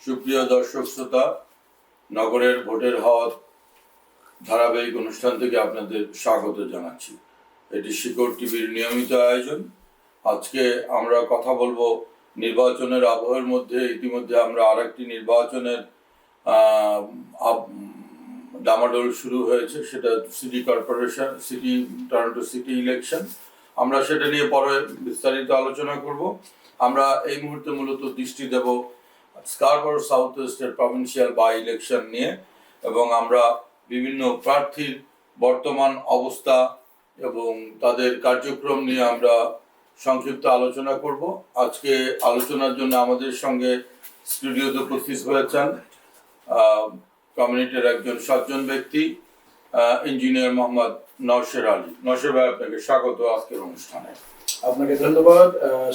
সুপ্রিয় দর্শক শ্রোতা, নগরের ভোটের হওয়ার ধারাবাহিক অনুষ্ঠান থেকে আপনাদের স্বাগত জানাচ্ছি। এটি শিকড় টিভির নিয়মিত আয়োজন। আজকে আমরা কথা বলবো নির্বাচনের আবহের মধ্যে। ইতিমধ্যে আমরা আরেকটি নির্বাচনের ডামাডোল শুরু হয়েছে, সেটা টরন্টো সিটি ইলেকশন। আমরা সেটা নিয়ে পরে বিস্তারিত আলোচনা করব। আমরা এই মুহূর্তে মূলত দৃষ্টি দেব স্কারবোরো সাউথ ওয়েস্টের প্রভিন্সিয়াল বাই ইলেকশন নিয়ে, এবং আমরা বিভিন্ন প্রার্থীর বর্তমান অবস্থা এবং তাদের কার্যক্রম নিয়ে আমরা সংক্ষিপ্ত আলোচনা করব। আজকে আলোচনার জন্য আমাদের সঙ্গে স্টুডিওতে উপস্থিত হয়েছেন কমিউনিটির একজন সজ্জন ব্যক্তি, ইঞ্জিনিয়ার মোহাম্মদ নওশের আলী। নওশের ভাই, আপনাকে স্বাগত আজকের অনুষ্ঠানে। আপনাকে ধন্যবাদ,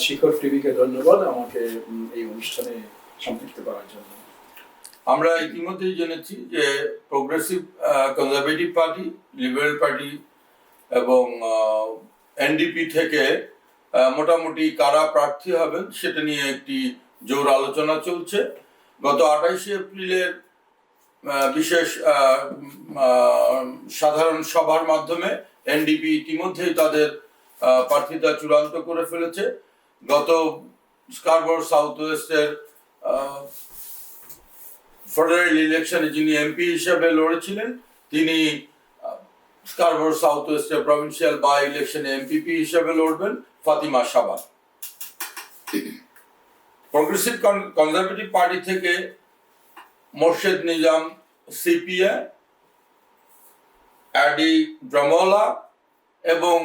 শিকড় টিভিকে ধন্যবাদ আমাকে এই অনুষ্ঠানে সম্পৃক্ত করার জন্য। আমরা ইতিমধ্যেই জেনেছি যে progressive conservative party, liberal party এবং এনডিপি থেকে মোটামুটি কারা প্রার্থী হবেন সেটা নিয়ে একটি জোর আলোচনা চলছে। গত 28শে এপ্রিলের বিশেষ সাধারণ সভার মাধ্যমে এনডিপি ইতিমধ্যেই তাদের প্রার্থিতা চূড়ান্ত করে ফেলেছে। গত স্কারবোরো সাউথ ওয়েস্টের ফেডারেল ইলেকশনে যিনি এমপি হিসেবে লড়েছিলেন, তিনি স্কারবোরো সাউথ ওয়েস্টের প্রভিন্সিয়াল বাই ইলেকশনে এমপিপি হিসেবে লড়বেন, ফাতিমা সাবা। প্রোগ্রেসিভ কনজারভেটিভ পার্টি থেকে মোর্শেদ নিজাম সিপিএ, অ্যাডি ড্রামোলা এবং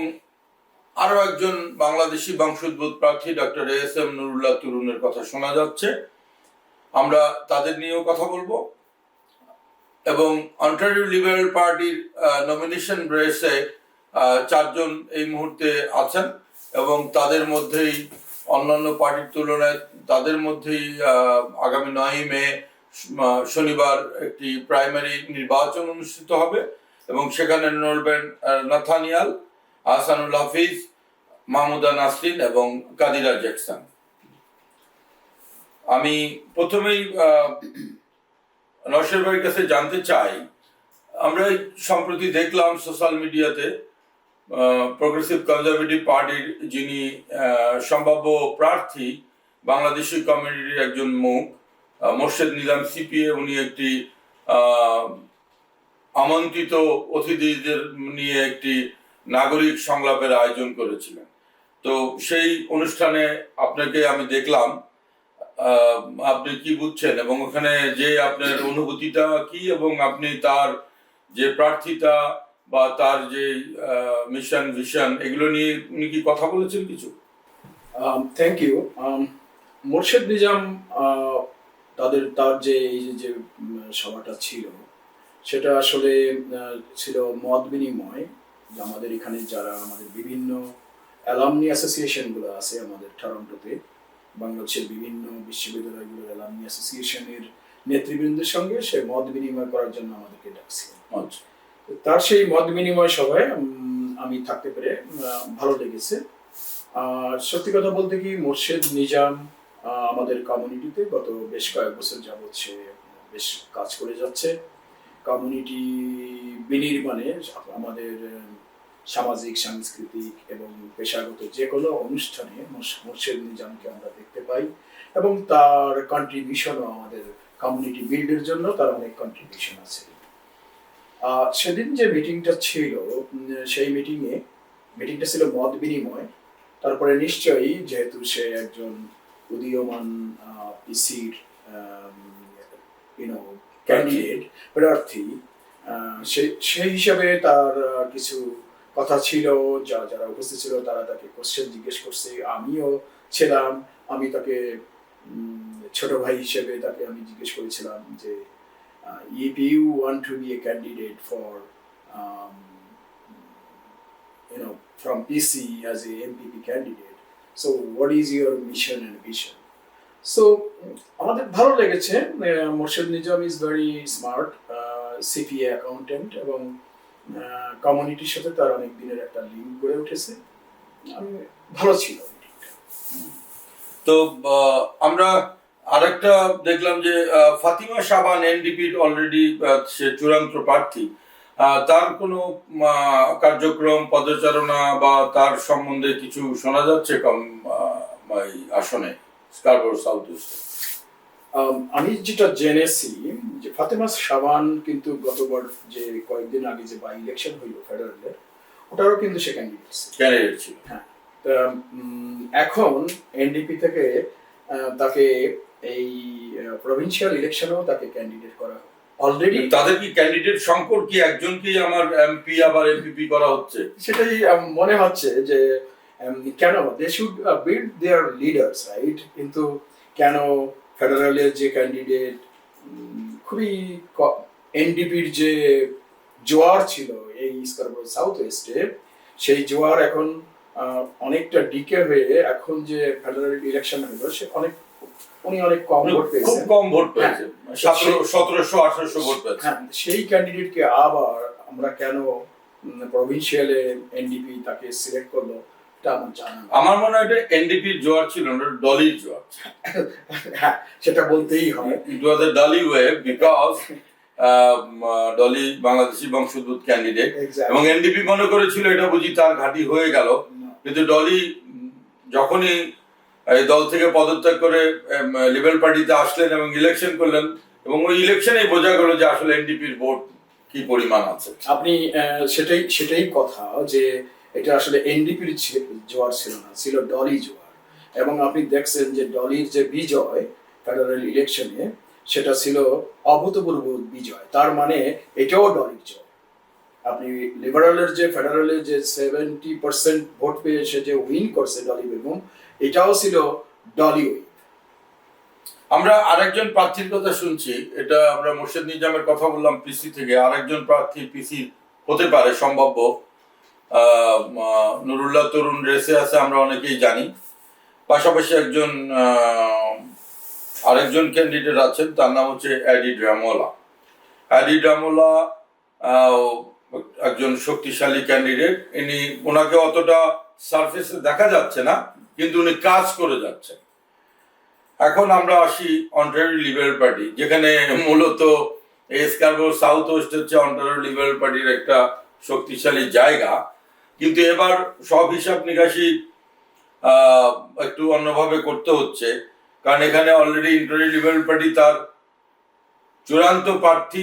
আরো একজন বাংলাদেশি বংশোদ্ভূত প্রার্থী ডক্টর এস.এম. নুরুল্লাহ তুরুনের কথা শোনা যাচ্ছে। আমরা তাদের নিয়েও কথা বলবো। এবং অন্টারিও লিবারেল পার্টির নমিনেশন রেসে 4 জন এই মুহূর্তে আছেন, এবং তাদের মধ্যেই অন্যান্য পার্টির তুলনায় তাদের মধ্যেই আগামী 9 মে শনিবার একটি প্রাইমারি নির্বাচন অনুষ্ঠিত হবে, এবং সেখানে লড়বেন নাথানিয়াল, আহসানুল হাফিজ, মাহমুদা নাসরিন এবং কাদিরা জ্যাকসন। আমি প্রথমেই নওশের ভাইয়ের কাছে জানতে চাই, আমরা সম্প্রতি দেখলাম সোশ্যাল মিডিয়াতে প্রোগ্রেসিভ কনজারভেটিভ পার্টির যিনি সম্ভাব্য প্রার্থী, বাংলাদেশি কমিউনিটির একজন মুখ, মোর্শেদ নিজাম সিপিএ, উনি একটি আমন্ত্রিত অতিথিদের নিয়ে একটি নাগরিক সংলাপের আয়োজন করেছিলেন। তো সেই অনুষ্ঠানে আপনাকে আমি দেখলাম, আপনি কি বুঝছেন এবং ওখানে যে আপনার অনুভূতিটা কি, এবং আপনি তার যে প্রার্থিতা বা তার যে মিশন ভিশন এগুলো নিয়ে উনি কি কথা বলেছেন কিছু? Thank you. মোর্শেদ নিজাম তার যে সভাটা ছিল, সেটা আসলে ছিল মত বিনিময়। আমাদের এখানে যারা আমাদের বিভিন্ন অ্যালামনি অ্যাসোসিয়েশনগুলো আছে আমাদের টরন্টোতে, বাংলাদেশের বিভিন্ন বিশ্ববিদ্যালয়গুলোর অ্যালামনি অ্যাসোসিয়েশনের নেতৃবৃন্দের সঙ্গে সে মত বিনিময় করার জন্য আমাদেরকে ডাকছিল। তার সেই মত বিনিময় সভায় আমি থাকতে পেরে ভালো লেগেছে। আর সত্যি কথা বলতে কি, মোর্শেদ নিজাম আমাদের কমিউনিটিতে গত বেশ কয়েক বছর যাবৎ সে বেশ কাজ করে যাচ্ছে। কমিউনিটি বিনির্মাণে আমাদের সামাজিক, সাংস্কৃতিক এবং পেশাগত যে কোনো অনুষ্ঠানে মোর্শেদ নিজামকে আমরা দেখতে পাই, এবং তার কন্ট্রিবিউশনও আমাদের কমিউনিটি বিল্ডের জন্য তার অনেক কন্ট্রিবিউশন আছে। সেদিন যে মিটিংটা ছিল, সেই মিটিংটা ছিল মত বিনিময়। তারপরে নিশ্চয়ই যেহেতু সে একজন উদীয়মান পিসির ক্যান্ডিডেট প্রার্থী, সেই হিসাবে তার কিছু কথা ছিল। যারা উপস্থিত ছিল তারা তাকে কোশ্চেন জিজ্ঞেস করছে, আমিও ছিলাম। আমি তাকে ছোট ভাই হিসেবে তাকে আমি জিজ্ঞেস করেছিলাম যে if you want to be a candidate for from PC as a MPP candidate, so what is your mission and vision? So আমাদের ভালো লেগেছে। Morshed Nizam is very smart, CPA accountant, এবং কমিউনিটির সাথে তার অনেক দিনের একটা লিঙ্ক গড়ে উঠেছে। ভালো ছিল। তো আমরা আরেকটা দেখলাম যে ফাতিমা শাবান এনডিপির অলরেডি সে চূড়ান্ত প্রার্থী। তার কোনো কার্যক্রম পদচারণা বা তার সম্বন্ধে কিছু শোনা যাচ্ছে এই আসনে স্কারবোরো সাউথ ইস্টে? আমি যেটা জেনেছি যে ফাতেমা শাবান কিন্তু গতবার যে কয়েকদিন আগে যে বাই ইলেকশন হইল ফেডারেলের, ওটারও কিন্তু সে ক্যান্ডিডেট ছিল। হ্যাঁ, তা, এখন এনডিপি থেকে তাকে এই প্রভিন্সিয়াল ইলেকশনেও তাকে ক্যান্ডিডেট করা অলরেডি। তাদের কি ক্যান্ডিডেট সংকট, কি একজনকেই আমার এমপি আবার এমপিপি করা হচ্ছে? সেটাই মনে হচ্ছে যে কেন they should build their leaders, right? কিন্তু কেন ফেডারেলের যে ক্যান্ডিডেট খুবই এনডিপির যে জোয়ার ছিল এই স্কারবোরো সাউথ ওয়েস্টে, সেই জোয়ার এখন অনেকটা ডিকে হয়ে এখন যে ফেডারেল ইলেকশন হলো সে উনি অনেক কম ভোট খুব পেয়েছেন। কম ভোট পেয়েছে, 1700-1800 ভোট পেয়েছে। হ্যাঁ, সেই ক্যান্ডিডেটকে আবার আমরা কেন প্রভিন্সিয়ালে এনডিপি তাকে সিলেক্ট করলো এটা আমার জানা নেই। আমার মনে হয় এটা এনডিপির জোয়ার ছিল না, ডলির জোয়ার। হ্যাঁ, সেটা বলতেই হয়। ইট ওয়াজ এ ডলি ওয়েভ বিকজ ডলি বাংলাদেশি বংশোদ্ভূত ক্যান্ডিডেট, এবং এনডিপি মনে করেছিল এটা বুঝি তার ঘাঁটি হয়ে গেল। কিন্তু ডলি যখনই এই দল থেকে পদত্যাগ করে লিবারেল পার্টিতে আসলেন এবং ইলেকশন করলেন, এবং ওই ইলেকশনেই বোঝা গেল যে আসলে এনডিপির ভোট কি পরিমাণ আছে। আপনি সেটাই কথা যে এটা আসলে এনডিপির জোয়ার ছিল না, ছিল ডলি জোয়ার। এবং আপনি দেখছেন যে ডলির যে বিজয় ফেডারেল ইলেকশনে সেটা ছিল অভূতপূর্ব বিজয়, তার মানে এটাও ডলির জয়। আপনি লিবারেলের যে ফেডারেলের যে 70% ভোট পেয়ে সে যে উইন করছে ডলি বেগম, এটাও ছিল ডলি উইন। আমরা আরেকজন প্রার্থীর কথা শুনছি, এটা আমরা মোর্শেদ নিজামের কথা বললাম পিসি থেকে, আরেকজন প্রার্থী পিসি হতে পারে সম্ভাব্য, নুরুল্লাহ তরুণ রেসে আছে, আমরা অনেকেই জানি। পাশাপাশি আরেকজন ক্যান্ডিডেট আছেন, তার নাম হচ্ছে অ্যাডি ড্রামোলা। অ্যাডি ড্রামোলা একজন শক্তিশালী ক্যান্ডিডেট। ওনাকে অতটা সারফেসে দেখা যাচ্ছে না, কিন্তু উনি কাজ করে যাচ্ছেন। এখন আমরা আসি অন্টারিও লিবারেল পার্টি, যেখানে মূলত স্কারবোরো সাউথ ওয়েস্ট হচ্ছে অন্টারিও লিবারেল পার্টির একটা শক্তিশালী জায়গা। কিন্তু এবার সব হিসাব নিকাশি একটু অন্যভাবে করতে হচ্ছে, কারণ এখানে অলরেডি অন্টারিও লিবারেল পার্টি তার চূড়ান্ত প্রার্থী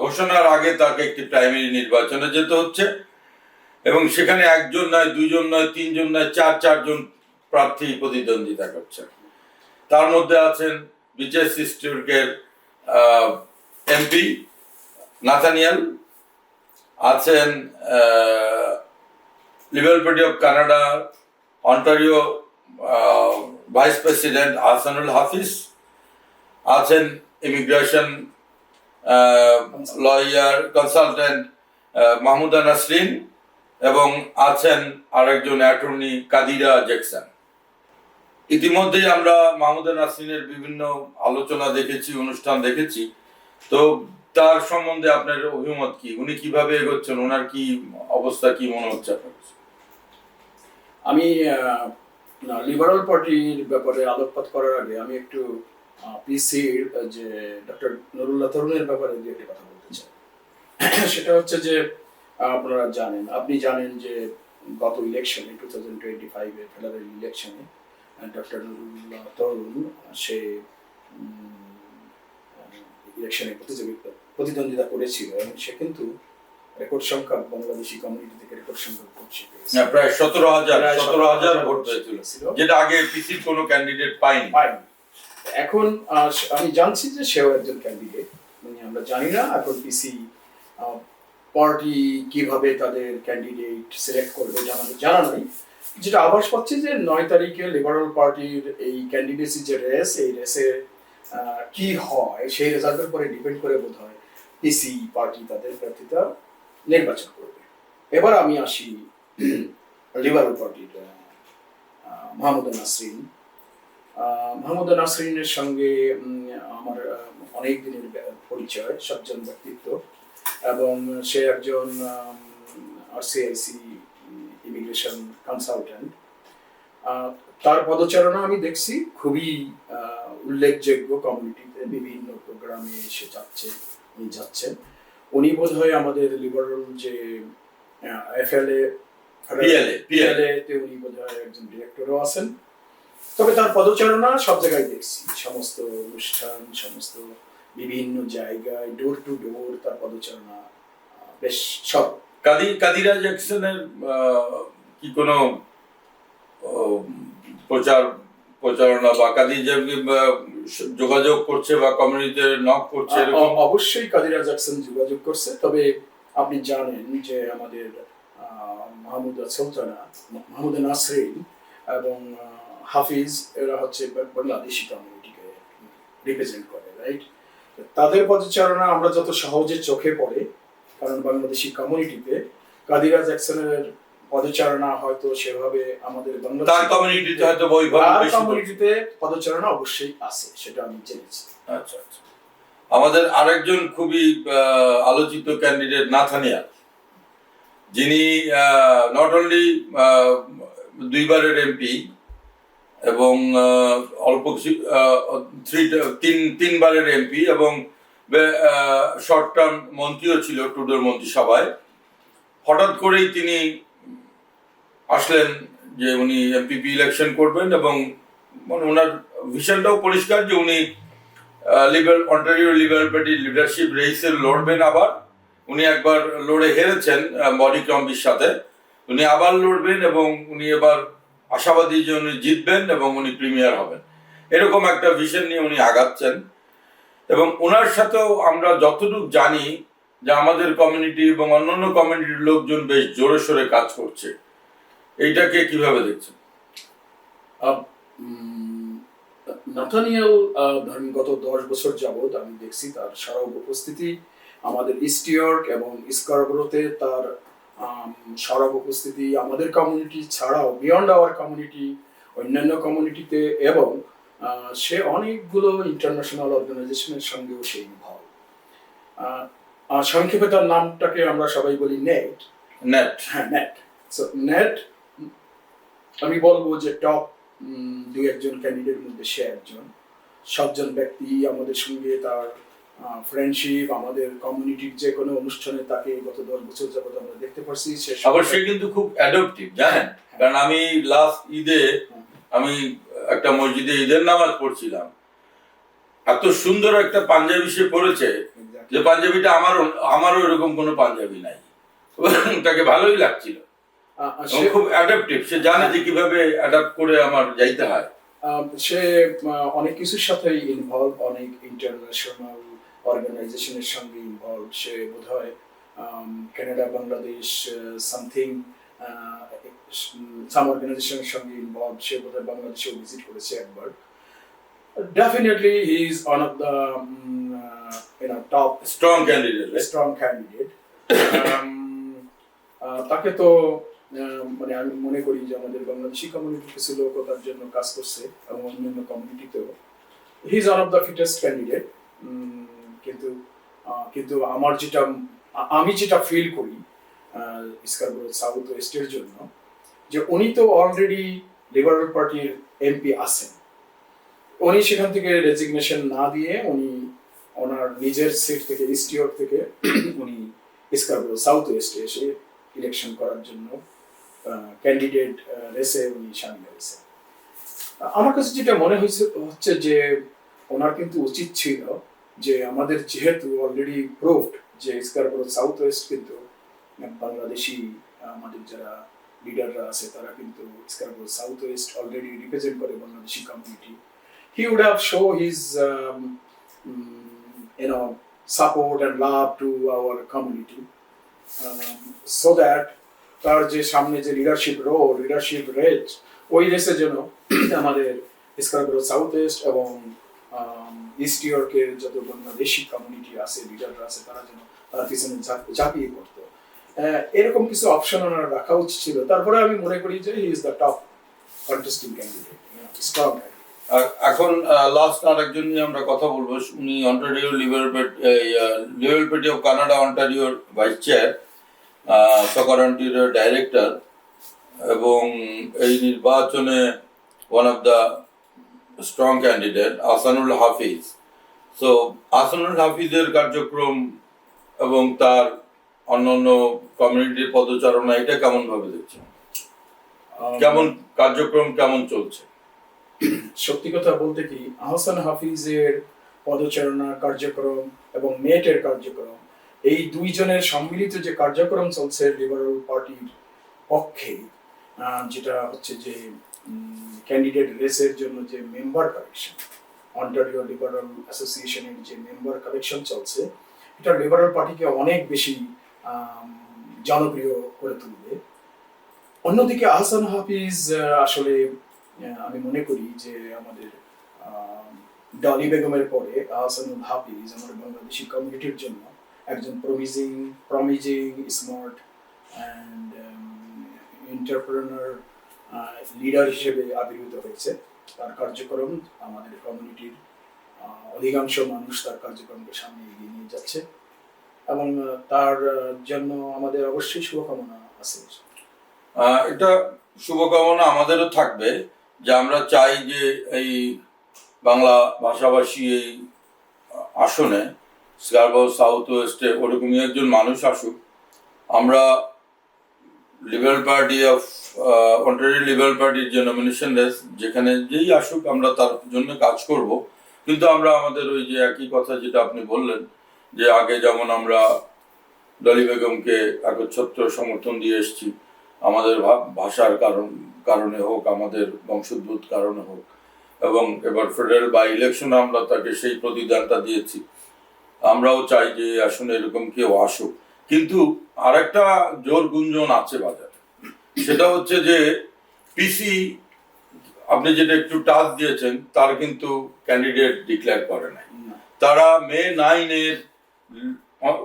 ঘোষণার আগে তাকে একটি প্রাইমারি নির্বাচনে যেতে হচ্ছে, এবং সেখানে একজন নয়, দুইজন নয়, তিনজন নয়, চারজন প্রার্থী প্রতিদ্বন্দ্বিতা করছে। তার মধ্যে আছেন বিচেস স্টুর্কের এমপি নাথানিয়াল, আছেন Liberal Party of Canada Ontario vice president Ahsanul Hafiz, আছেন immigration lawyer consultant Mahmuda Nasrin, এবং আছেন আরেকজন অ্যাটর্নি কাদিরা জ্যাকসন। ইতিমধ্যেই আমরা মাহমুদা নাসরিনের বিভিন্ন আলোচনা দেখেছি, অনুষ্ঠান দেখেছি। তো তার সম্বন্ধে আপনার অভিমত কি? উনি কিভাবে এগোচ্ছেন? ওনার কি অবস্থা, কি মনে হচ্ছে আপনার? আমি লিবারেল পার্টির ব্যাপারে আলোকপাত করার আগে আমি একটু পিসির যে ডক্টর নুরুল্লাহ তরুণের ব্যাপারে দু একটা কথা বলতে চাই। সেটা হচ্ছে যে আপনি জানেন যে গত ইলেকশনে 2025 এর ফেডারেল ইলেকশনে ডক্টর নুরুল্লাহ তরুণ সে ইলেকশনে প্রতিদ্বন্দ্বিতা করেছিল, এবং সে কিন্তু রেকর্ড সংখ্যক বাংলাদেশি কমিউনিটি থেকে রেকর্ড সংখ্যক ভোট পেয়েছিল, প্রায় 17,000 ভোট পেয়েছিল, যেটা আগে পিসির কোনো ক্যান্ডিডেট পায়নি। এখন আমি জানছি যে সেও একজন ক্যান্ডিডেট, মানে আমরা জানি না এখন পিসি পার্টি কিভাবে তাদের ক্যান্ডিডেট সিলেক্ট করবে এটা আমাদের জানা নাই। যেটা আভাস পাচ্ছি যে 9 তারিখে লিবারেল পার্টির এই ক্যান্ডিডেসি যে রেস, এই রেসে কি হয় সেই রেজাল্টের পরে ডিপেন্ড করে বোধ হয় পিসি পার্টি তাদের প্রার্থীতা নির্বাচন করবে। এবার আমি আসি লিবারেল পার্টির মাহমুদা নাসরিন। মাহমুদা নাসরিনের সঙ্গে আমার অনেক দিনের পরিচয়, সজ্জন ব্যক্তিত্ব, এবং সে একজন আরসিআইসি ইমিগ্রেশন কনসালটেন্ট। তার পদচারণা আমি দেখছি খুবই উল্লেখযোগ্য কমিউনিটিতে বিভিন্ন প্রোগ্রামে এসে যাচ্ছেন। উনি বোধহয় আমাদের লিবারেল যে এফএলএ পিএলএ তে উনি বোধহয় একজন ডিরেক্টরও আছেন। তবে তার পদচারণা সব জায়গায় দেখছি, সমস্ত অনুষ্ঠান, সমস্ত বিভিন্ন জায়গায় ডোর টু ডোর তার পদচারণা বেশ সব। কাদিরা জ্যাকসনের কি কোনো প্রচারণা বা কাদির যোগাযোগ করছে বা কমিউনিটিতে নক করছে? অবশ্যই কাদিরা জ্যাকসন যোগাযোগ করছে। তবে আপনি জানেন যে আমাদের মাহমুদা নাসরিন এবং হাফিজ এরা হচ্ছে বাংলাদেশি কমিউনিটিকে রিপ্রেজেন্ট করে, রাইট? তাদের পদচারণা আমরা যত সহজে চোখে পড়ে, কারণ বাংলাদেশি কমিউনিটিতে কাদিরা জ্যাকসনের পদচারণা হয়তো সেভাবে আমাদের কমিউনিটিতে পদচারণা অবশ্যই আছে, সেটা আমি জেনেছি। আচ্ছা আচ্ছা। আমাদের আরেকজন খুবই আলোচিত ক্যান্ডিডেট নাথানিয়াল, যিনি নট অনলি 2 বারের এমপি এবং অল্প কিছু 3 বারের এমপি এবং শর্ট টার্ম মন্ত্রীও ছিল ট্রুডোর মন্ত্রিসভায়। হঠাৎ করেই তিনি আসলেন যে উনি এমপিপি ইলেকশন করবেন এবং মানে ওনার ভিশনটাও পরিষ্কার যে উনি অন্টারিও লিবারেল পার্টির লিডারশিপ রেসে লড়বেন। আবার উনি একবার লড়ে হেরেছেন বডি ক্রম্বির সাথে, উনি আবার লড়বেন এবং উনি এবার আশাবাদী যে উনি জিতবেন এবং উনি প্রিমিয়ার হবেন, এরকম একটা ভিশন নিয়ে উনি আগাচ্ছেন। এবং ওনার সাথেও আমরা যতটুকু জানি যে আমাদের কমিউনিটি এবং অন্যান্য কমিউনিটির লোকজন বেশ জোরে সোরে কাজ করছে। এইটাকে কিভাবে দেখছেন? নাথানিয়াল ধরেন গত 10 বছর যাবৎ আমি দেখছি তার সারা উপস্থিতি আমাদের ইস্ট ইয়র্ক এবং স্কারবোরোতে, তার সারা উপস্থিতি আমাদের কমিউনিটি ছাড়াও বিয়ন্ড আওয়ার কমিউনিটি, অন্যান্য কমিউনিটিতে, এবং সে অনেকগুলো ইন্টারন্যাশনাল অর্গানাইজেশনের সঙ্গেও সে ইনভলভ। সংক্ষেপে তার নামটাকে আমরা সবাই বলি নেট। হ্যাঁ, নেট। সো নেট আমি বলবো যে টপ 2-1 ক্যান্ডিডেট মধ্যে সে একজন। সজ্জন ব্যক্তি, আমাদের সঙ্গে তার ফ্রেন্ডশিপ, আমাদের কমিউনিটির যে কোনো অনুষ্ঠানে তাকে গত 10 বছর যাবত আমরা দেখতে পাচ্ছি। সে কিন্তু খুব অ্যাডপটিভ, জানেন? কারণ আমি লাস্ট ঈদে আমি একটা মসজিদে ঈদের নামাজ পড়ছিলাম, এত সুন্দর একটা পাঞ্জাবি সে পরেছে যে পাঞ্জাবিটা আমারও এরকম কোনো পাঞ্জাবি নাই, তাকে ভালোই লাগছিল। খুব অ্যাডাপটিভ, সে জানে যে কিভাবে অ্যাডাপ্ট করে আমার যাইতে হয়। সে অনেক কিছুর সাথে ইনভলভ, অনেক ইন্টারন্যাশনাল অর্গানাইজেশনের সঙ্গে ইনভলভ। সে বোধহয় কানাডা বাংলাদেশ সাম অর্গানাইজেশনের সঙ্গে ইনভলভ। সে বোধহয় বাংলাদেশেও ভিজিট করেছে একবার। Definitely he is one of the top strong candidate. তাকে তো মানে আমি মনে করি যে আমাদের বাংলাদেশি কমিউনিটি কিছু লোক তার জন্য কাজ করছে এবং অন্যান্য কমিউনিটিতেও he is one of the fittest candidate. কিন্তু আমি যেটা ফিল করি স্কারবোরো সাউথ ওয়েস্টের জন্য, যে উনি তো অলরেডি লিবারেল পার্টির এমপি আছেন। উনি সেখান থেকে রেজিগনেশন না দিয়ে উনি ওনার নিজের সিট থেকে ইস্ট ইয়র্ক থেকে উনি স্কারবোরো সাউথ ওয়েস্টে এসে ইলেকশন করার জন্য ক্যান্ডিডেট রেসে উনি সামিল হয়েছে। আমার কাছে যেটা মনে হচ্ছে যে ওনার কিন্তু উচিত ছিল যে আমাদের যেহেতু অলরেডি প্রুভড যে স্কারবোরো সাউথ ওয়েস্ট কিন্তু বাংলাদেশি আমাদের যারা লিডাররা আছে তারা কিন্তু Scarborough south west already represent করে Bangladeshi community. He would have shown his support and love to our community, so that তার যে সামনে যে লিডারশিপ রেস, ওই রেসে যেন আমাদের স্কারবোরো সাউথ ওয়েস্ট এবং ইস্ট ইয়র্কের যত বাংলাদেশি কমিউনিটি আছে, লিডাররা আছে, তারা যেন তার পিছনে ঝাঁপিয়ে পড়তো। এরকম কিছু অপশন ওনার রাখা উচিত ছিল। তারপরে আমি মনে করি যে he is the top contesting candidate, strong. এখন লাস্ট আরেকজন নিয়ে আমরা কথা বলবো। উনি Ontario Liberal Party of Canada অন্টারিওর ভাইস চেয়ার, সকার অন্টারিওর ডাইরেক্টর, এবং এই নির্বাচনে one of the strong candidate, Ahsanul Hafiz. So, Ahsanul Hafizের কার্যক্রম এবং তার অন্যান্য কমিউনিটির পদচারণা এটা কেমন ভাবে দেখছেন? কেমন কার্যক্রম কেমন চলছে? সত্যি কথা বলতে কি, আহসান হাফিজের পদচারণা কার্যক্রম এবং মেটের কার্যক্রম, এই দুইজনের সম্মিলিত যে কার্যক্রম চলছে লিবারেল পার্টির পক্ষে, যেটা হচ্ছে যে ক্যান্ডিডেট রেসের জন্য যে মেম্বার কালেকশন, অন্টারিও লিবারেল অ্যাসোসিয়েশনের যে মেম্বার কালেকশন চলছে, এটা লিবারেল পার্টিকে অনেক বেশি জনপ্রিয় করে তুলবে। অন্যদিকে আহসান হাফিজ আসলে আমি মনে করি যে আমাদের ডলি বেগমের পরে আহসানুল হাফিজ আমাদের বাংলাদেশি কমিউনিটির জন্য একজন promising smart and entrepreneur leader হিসেবে আবির্ভূত হয়েছে। তার কার্যক্রম আমাদের কমিউনিটির অধিকাংশ মানুষ তার কার্যক্রমকে সামনে এগিয়ে নিয়ে যাচ্ছে এবং তার জন্য আমাদের অবশ্যই শুভকামনা আছে। এটা শুভকামনা আমাদেরও থাকবে যে আমরা চাই যে এই বাংলা ভাষাভাষী এই আসনে স্কারবারো সাউথ ওয়েস্টে ওরকমই একজন মানুষ আসুক। আমরা liberal Party of Ontario liberal পার্টির যে নমিনেশন রেস, যেখানে যেই আসুক আমরা তার জন্য কাজ করব। কিন্তু আমরা আমাদের ওই যে একই কথা যেটা আপনি বললেন যে আগে যেমন আমরা ডলি বেগমকে একচ্ছত্র সমর্থন দিয়ে এসেছি, আমাদের ভাষার কারণে হোক, আমাদের বংশোদ্ভূত কারণে হোক, এবং এবার ফেডারেল বাই ইলেকশনে আমরা তাকে সেই প্রতিদানটা দিয়েছি। আমরাও চাই যে আসলে এরকম কেউ আসুক। কিন্তু আরেকটা জোর গুঞ্জন আছে বাজারে, সেটা হচ্ছে যে পিসি, আপনি যেটা একটু টাচ দিয়েছেন, তার কিন্তু ক্যান্ডিডেট ডিক্লেয়ার করে নাই। তারা মে 9-এর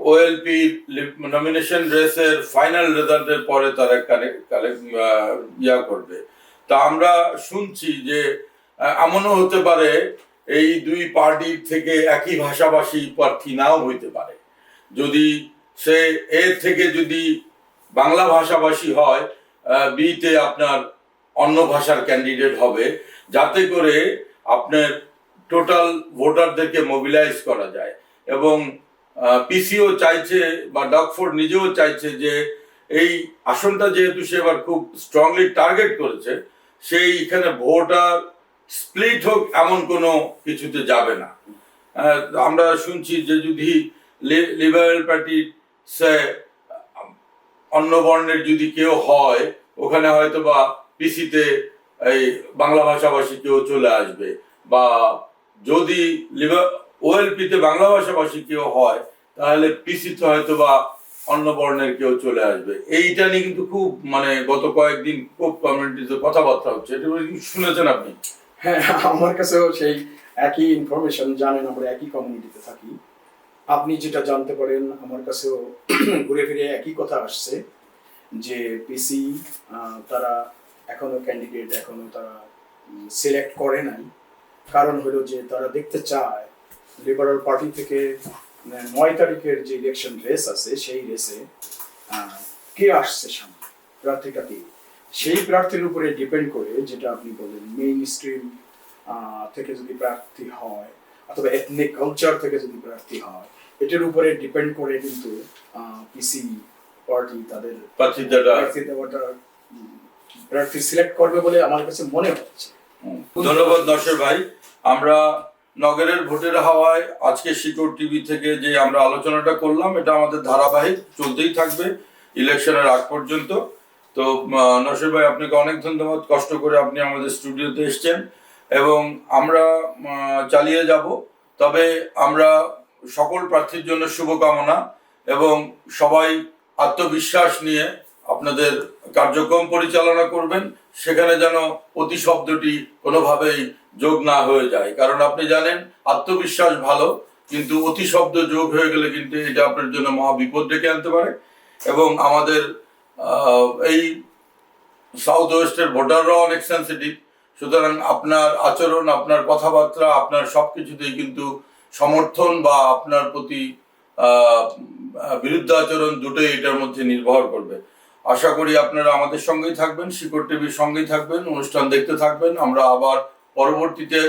ওএলপি নমিনেশন রেসের ফাইনাল রেজাল্টের পরে তারা ইয়া করবে। তা আমরা শুনছি যে এমনও হতে পারে এই দুই পার্টির থেকে একই ভাষাভাষী প্রার্থী নাও হইতে পারে। যদি সে এর থেকে যদি বাংলা ভাষাভাষী হয়, বিতে আপনার অন্য ভাষার ক্যান্ডিডেট হবে, যাতে করে আপনার টোটাল ভোটারদেরকে মোবিলাইজ করা যায়। এবং পিসিও চাইছে বা ডগফোর্ড নিজেও চাইছে যে এই আসনটা যেহেতু সে এবার খুব স্ট্রংলি টার্গেট করেছে, সেইখানে ভোটার স্প্লিট হোক এমন কোনো কিছুতে যাবে না। আমরা শুনছি যে যদি লিবারেল পার্টির সে অন্য বর্ণের যদি কেউ হয়, ওখানে হয়তো বা পিসিতে এই বাংলা ভাষাভাষী কেউ চলে আসবে, বা যদি ওএলপিতে বাংলা ভাষাভাষী কেউ হয় তাহলে পিসিতে হয়তো বা অন্য বর্ণের কেউ চলে আসবে। এইটা নিয়ে কিন্তু খুব গত কয়েকদিন খুব কমিউনিটিতে কথাবার্তা হচ্ছে, এটা শুনেছেন আপনি? হ্যাঁ, আমার কাছেও সেই একই ইনফরমেশন। জানেন, আমরা একই কমিউনিটিতে থাকি। আপনি যেটা জানতে পারেন, আমার কাছেও ঘুরে ফিরে একই কথা আসছে যে পিসি তারা এখনো ক্যান্ডিডেট তারা সিলেক্ট করে নাই। কারণ হলো যে তারা দেখতে চায় লিবারেল পার্টি থেকে 9 তারিখের যে ইলেকশন রেস আছে, সেই রেসে কে আসছে সামনে, প্রার্থীটা কে, সেই প্রার্থীর উপরে ডিপেন্ড করে, যেটা আপনি বলেন মেইন স্ট্রিম থেকে যদি প্রার্থী হয় অথবা এথনিক কালচার থেকে যদি প্রার্থী হয়, এটার উপরে ডিপেন্ড করে কিন্তু পিসি পার্টি তাদের প্রার্থী সিলেক্ট করবে বলে আমার কাছে মনে হচ্ছে। ধন্যবাদ নসর ভাই। আমরা নগরের ভোটের হাওয়ায় আজকে শিকড় টিভি থেকে যে আমরা আলোচনাটা করলাম, এটা আমাদের ধারাবাহিক চলতেই থাকবে ইলেকশনের আগ পর্যন্ত। তো নসর ভাই, আপনাকে অনেক ধন্যবাদ, কষ্ট করে আপনি আমাদের স্টুডিওতে এসছেন, এবং আমরা চালিয়ে যাব। তবে আমরা সকল প্রার্থীর জন্য শুভকামনা, এবং সবাই আত্মবিশ্বাস নিয়ে আপনাদের কার্যক্রম পরিচালনা করবেন, সেখানে যেন অতি শব্দটি কোনোভাবেই যোগ না হয়ে যায়। কারণ আপনি জানেন আত্মবিশ্বাস ভালো, কিন্তু অতি শব্দ যোগ হয়ে গেলে কিন্তু এটা আপনার জন্য মহা বিপদ ডেকে আনতে পারে। এবং আমাদের এই সাউথ ওয়েস্টের ভোটাররাও অনেক সেন্সিটিভ, সুতরাং আপনার আচরণ, আপনার কথাবার্তা, আপনার সবকিছুতেই কিন্তু সমর্থন বা আপনার প্রতি বিরুদ্ধাচরণ দুটোই এটার মধ্যে নির্ভর করবে। আশা করি আপনারা আমাদের সঙ্গেই থাকবেন, শিকড় টিভির সঙ্গেই থাকবেন, অনুষ্ঠান দেখতে থাকবেন। আমরা আবার পরবর্তীতে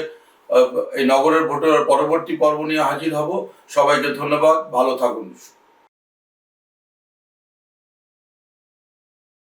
এই নগরের ভোটের পরবর্তী পর্ব নিয়ে হাজির হব। সবাইকে ধন্যবাদ, ভালো থাকুন।